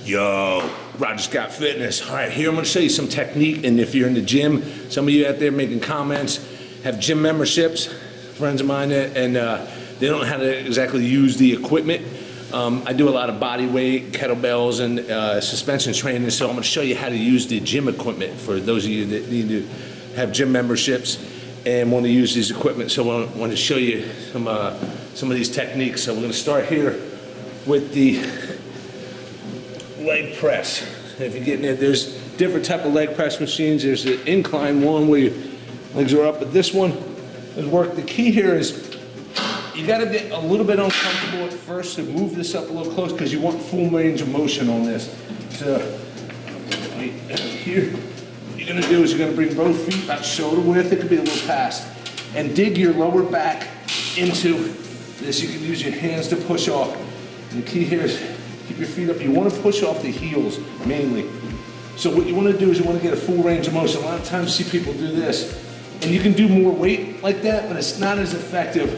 Yo, Roger Scott Fitness. All right, here I'm gonna show you some technique, and if you're in the gym, some of you out there making comments have gym memberships, friends of mine, and they don't know how to exactly use the equipment. I do a lot of body weight, kettlebells, and suspension training, so I'm gonna show you how to use the gym equipment for those of you that need to have gym memberships and want to use these equipment. So I want to show you some of these techniques. So we're gonna start here with the leg press. If you get in there, there's different type of leg press machines. There's the incline one where your legs are up, but this one is work. The key here is you got to get a little bit uncomfortable at first to move this up a little close because you want full range of motion on this. So here, what you're going to do is you're going to bring both feet about shoulder width. It could be a little past, and dig your lower back into this. You can use your hands to push off. And the key here is keep your feet up. You want to push off the heels mainly. So what you want to do is you want to get a full range of motion. A lot of times you see people do this, and you can do more weight like that, but it's not as effective.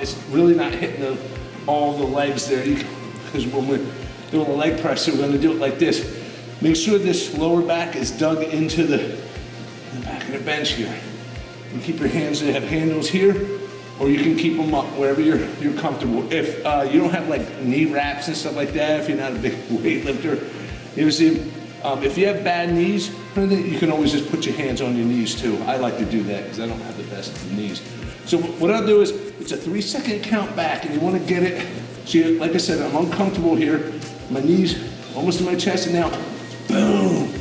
It's really not hitting all the legs there. Because when we're doing a leg press, we're going to do it like this. Make sure this lower back is dug into the back of the bench here. You keep your hands, they have handles here, or you can keep them up wherever you're comfortable. If you don't have like knee wraps and stuff like that, if you're not a big weightlifter, if you have bad knees, you can always just put your hands on your knees too. I like to do that because I don't have the best knees. So what I'll do is, it's a 3-second count back, and you want to get it, so like I said, I'm uncomfortable here, my knees almost to my chest, and now, boom,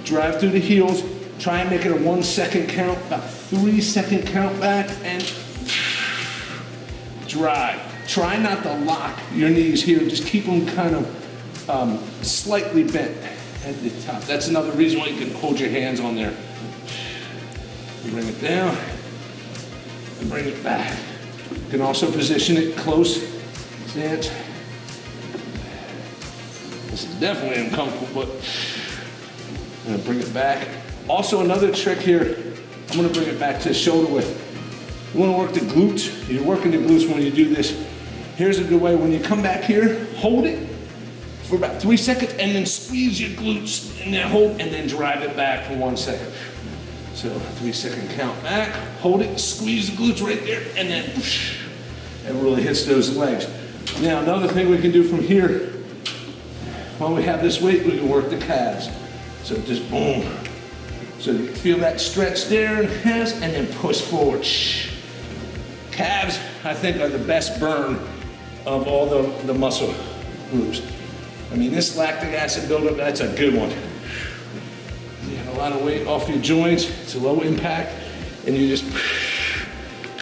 drive through the heels, try and make it a 1-second count, about 3-second count back, and drive. Try not to lock your knees here, just keep them kind of slightly bent at the top. That's another reason why you can hold your hands on there. Bring it down and bring it back. You can also position it close stance. This is definitely uncomfortable, but I'm gonna bring it back. Also another trick here, I'm gonna bring it back to shoulder width. You wanna work the glutes. You're working the glutes when you do this. Here's a good way. When you come back here, hold it for about 3 seconds, and then squeeze your glutes, and then hold, and then drive it back for 1 second. So 3-second count back, hold it, squeeze the glutes right there, and then whoosh, it really hits those legs. Now another thing we can do from here, while we have this weight, we can work the calves. So just boom. So you feel that stretch there in the calves, and then push forward. Calves, I think, are the best burn of all the muscle groups. I mean, this lactic acid buildup, that's a good one. You have a lot of weight off your joints, it's a low impact, and you just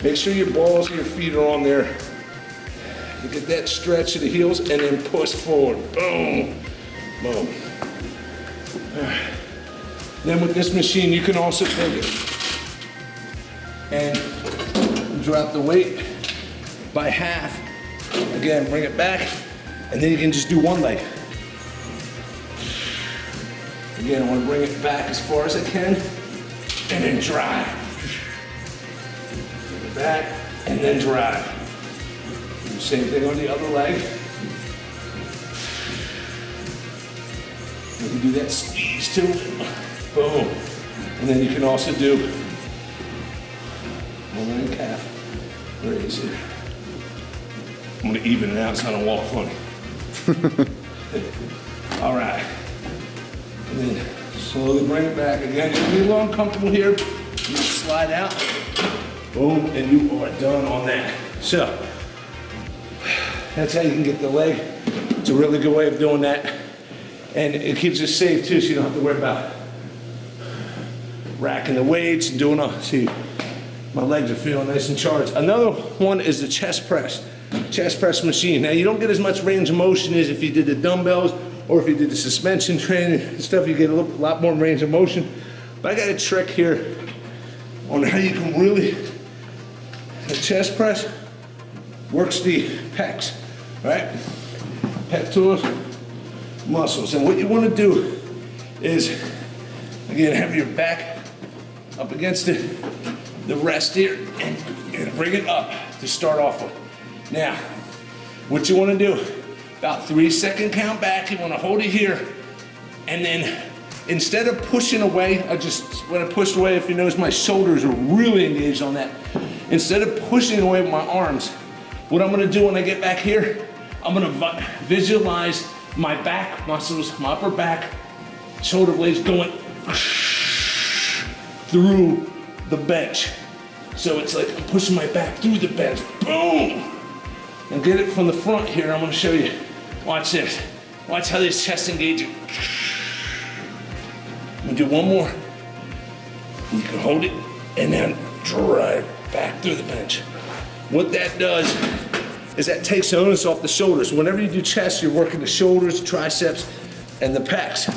make sure your balls and your feet are on there. You get that stretch of the heels, and then push forward. Boom, boom. Then with this machine, you can also take it and drop the weight by half. Again, bring it back, and then you can just do one leg. Again, I want to bring it back as far as I can, and then drive. Bring it back, and then drive. Do the same thing on the other leg. You can do that squeeze too. Boom. And then you can also do one leg calf. Very easy. I'm going to even it out so I don't walk funny. All right. And then slowly bring it back. Again, you're gonna be a little uncomfortable here. You just slide out. Boom, and you are done on that. So, that's how you can get the leg. It's a really good way of doing that. And it keeps us safe too, so you don't have to worry about racking the weights and doing all. See, my legs are feeling nice and charged. Another one is the chest press. Chest press machine. Now, you don't get as much range of motion as if you did the dumbbells, or if you did the suspension training and stuff. You get a lot more range of motion. But I got a trick here on how you can really, the chest press works the pecs, right? Pectorals, muscles. And what you want to do is, again, have your back up against the rest here, and you're gonna bring it up to start off with. Now, what you want to do, About 3-second count back. You wanna hold it here. And then instead of pushing away, when I pushed away, if you notice my shoulders are really engaged on that. Instead of pushing away with my arms, what I'm gonna do when I get back here, I'm gonna visualize my back muscles, my upper back, shoulder blades going through the bench. So it's like I'm pushing my back through the bench, boom! And get it from the front here, I'm gonna show you. Watch this. Watch how this chest engages. I'm gonna do one more. You can hold it and then drive back through the bench. What that does is that takes the onus off the shoulders. Whenever you do chest, you're working the shoulders, triceps, and the pecs.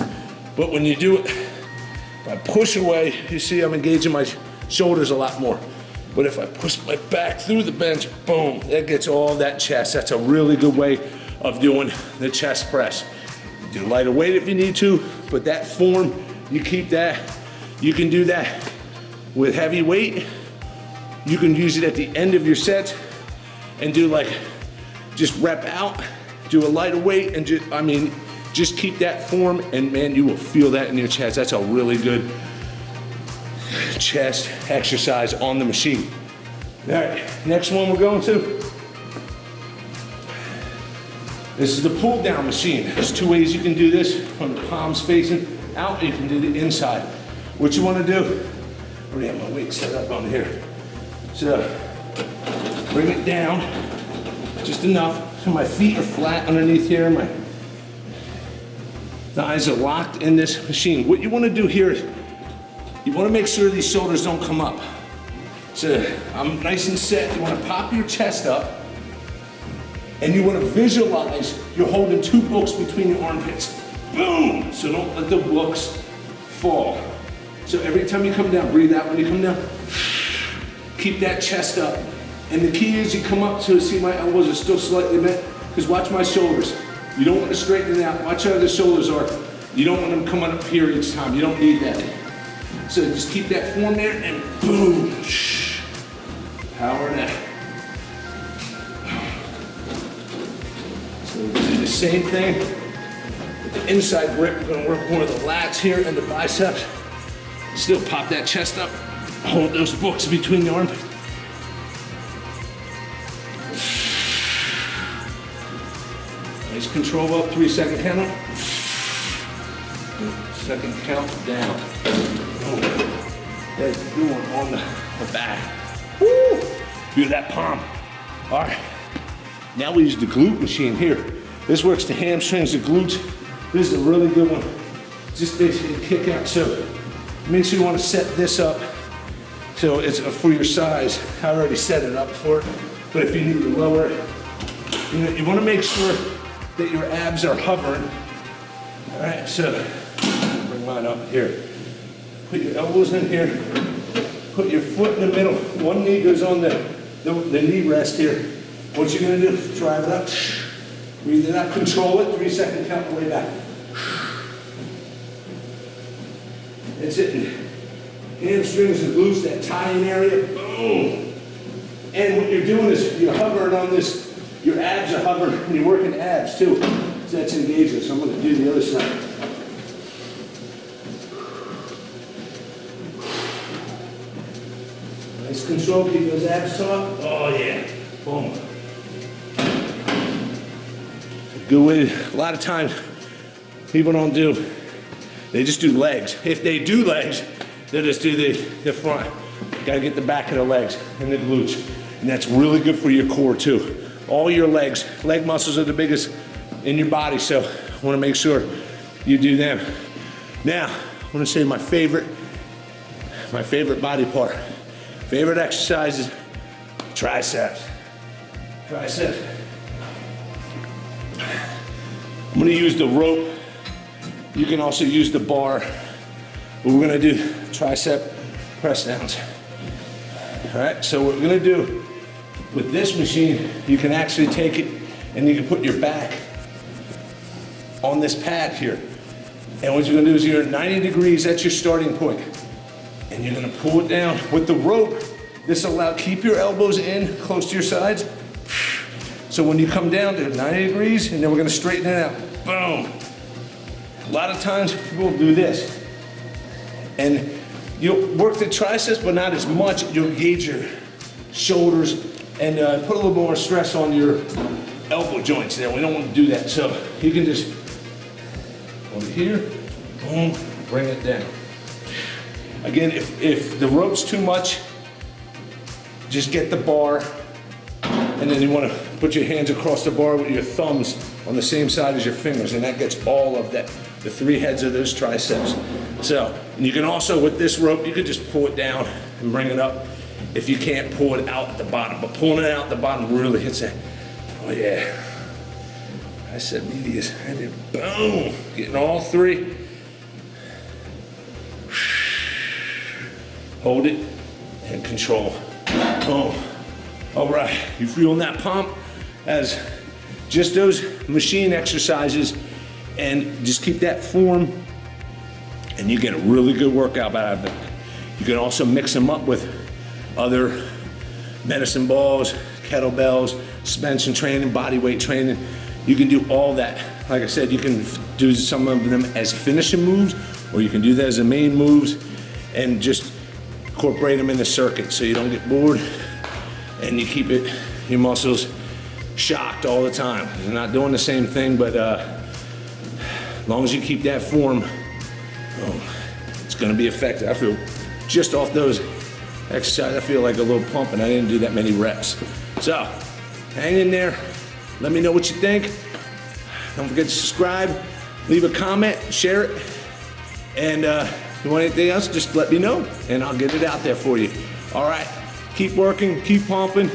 But when you do it, if I push away, you see I'm engaging my shoulders a lot more. But if I push my back through the bench, boom, that gets all that chest. That's a really good way of doing the chest press. Do lighter weight if you need to, but that form, you keep that. You can do that with heavy weight. You can use it at the end of your sets and do like, just rep out, do a lighter weight, and just keep that form, and man, you will feel that in your chest. That's a really good chest exercise on the machine. All right, next one we're going to. This is the pull-down machine. There's 2 ways you can do this, from the palms facing out, you can do the inside. What you want to do, I already have my weight set up on here. So, bring it down, just enough, so my feet are flat underneath here, my thighs are locked in this machine. What you want to do here is, you want to make sure these shoulders don't come up. So I'm nice and set. You want to pop your chest up, and you want to visualize you're holding 2 books between your armpits. Boom! So don't let the books fall. So every time you come down, breathe out when you come down. Keep that chest up. And the key is you come up to see my elbows are still slightly bent, because watch my shoulders. You don't want to straighten it out. Watch how the shoulders are. You don't want them coming up here each time. You don't need that. So just keep that form there and boom. Power that. So we'll do the same thing with the inside grip. We're going to work more of the lats here and the biceps. Still pop that chest up. Hold those books between the armpits. Nice control up, 3-second count up. 2nd count down. That's a good one on the back. Woo! Feel that palm. All right. Now we use the glute machine here. This works the hamstrings, the glutes. This is a really good one. Just basically kick out. So make sure you want to set this up so it's for your size. I already set it up for it. But if you need to lower it, you want to make sure that your abs are hovering. All right, so bring mine up here. Put your elbows in here. Put your foot in the middle. One knee goes on the knee rest here. What you're gonna do is drive it up. Breathe it out, control it, 3-second count the way back. It's hitting hamstrings and glutes, that tie-in area, boom. And what you're doing is you're hovering on this, your abs are hovering, and you're working abs too. So that's engaging, so I'm gonna do the other side. Nice control, keep those abs taut. Oh yeah, boom. Good way, a lot of times people don't do, they just do legs. If they do legs, they'll just do the front. You gotta get the back of the legs and the glutes. And that's really good for your core too. All your legs, leg muscles are the biggest in your body, so I wanna make sure you do them. Now, I wanna say my favorite body part. Favorite exercise is triceps. Triceps. I'm gonna use the rope. You can also use the bar. But we're gonna do tricep press downs. All right, so what we're gonna do with this machine, you can actually take it and you can put your back on this pad here. And what you're gonna do is you're at 90 degrees, that's your starting point. And you're gonna pull it down with the rope. This allows, keep your elbows in close to your sides. So when you come down to 90 degrees, and then we're gonna straighten it out, boom. A lot of times people will do this. And you'll work the triceps, but not as much. You'll gauge your shoulders and put a little more stress on your elbow joints there. We don't want to do that. So you can just hold it here, boom, bring it down. Again, if the rope's too much, just get the bar, and then you want to put your hands across the bar with your thumbs on the same side as your fingers, and that gets all of that, the 3 heads of those triceps. So, and you can also, with this rope, you could just pull it down and bring it up if you can't pull it out at the bottom. But pulling it out at the bottom really hits it. Oh yeah. I said medius, and then boom, getting all 3. Hold it and control. Boom. All right, you feeling that pump? As just those machine exercises, and just keep that form, and you get a really good workout out of it. You can also mix them up with other medicine balls, kettlebells, suspension training, body weight training. You can do all that. Like I said, you can do some of them as finishing moves, or you can do that as the main moves, and just incorporate them in the circuit so you don't get bored, and you keep your muscles shocked all the time. You're not doing the same thing, but as long as you keep that form, it's gonna be effective. I feel just off those exercises, I feel like a little pump, and I didn't do that many reps. So, hang in there. Let me know what you think. Don't forget to subscribe, leave a comment, share it, and if you want anything else, just let me know, and I'll get it out there for you. All right, keep working, keep pumping.